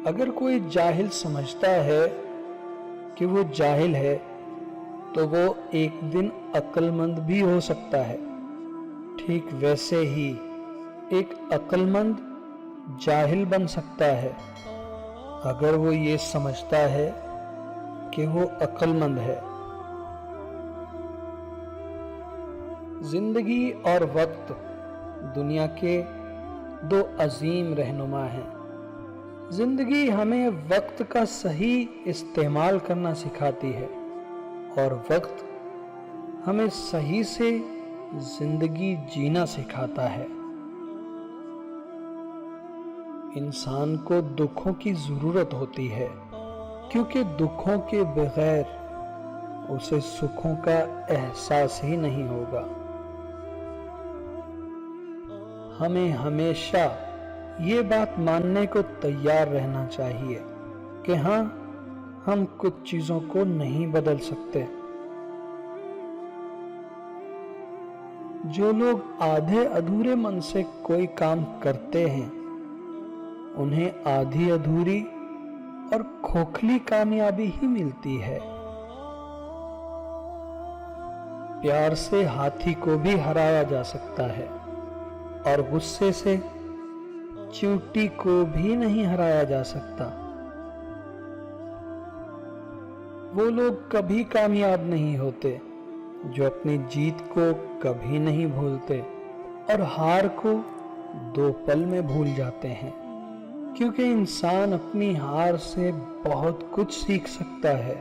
اگر کوئی جاہل سمجھتا ہے کہ وہ جاہل ہے تو وہ ایک دن عقل مند بھی ہو سکتا ہے، ٹھیک ویسے ہی ایک عقل مند جاہل بن سکتا ہے اگر وہ یہ سمجھتا ہے کہ وہ عقل مند ہے۔ زندگی اور وقت دنیا کے دو عظیم رہنما ہیں۔ زندگی ہمیں وقت کا صحیح استعمال کرنا سکھاتی ہے اور وقت ہمیں صحیح سے زندگی جینا سکھاتا ہے۔ انسان کو دکھوں کی ضرورت ہوتی ہے کیونکہ دکھوں کے بغیر اسے سکھوں کا احساس ہی نہیں ہوگا۔ ہمیں ہمیشہ یہ بات ماننے کو تیار رہنا چاہیے کہ ہاں، ہم کچھ چیزوں کو نہیں بدل سکتے۔ جو لوگ آدھے ادھورے من سے کوئی کام کرتے ہیں انہیں آدھی ادھوری اور کھوکھلی کامیابی ہی ملتی ہے۔ پیار سے ہاتھی کو بھی ہرایا جا سکتا ہے اور غصے سے چیونٹی کو بھی نہیں ہرایا جا سکتا۔ وہ لوگ کبھی کامیاب نہیں ہوتے جو اپنی جیت کو کبھی نہیں بھولتے اور ہار کو 2 پل میں بھول جاتے ہیں، کیونکہ انسان اپنی ہار سے بہت کچھ سیکھ سکتا ہے۔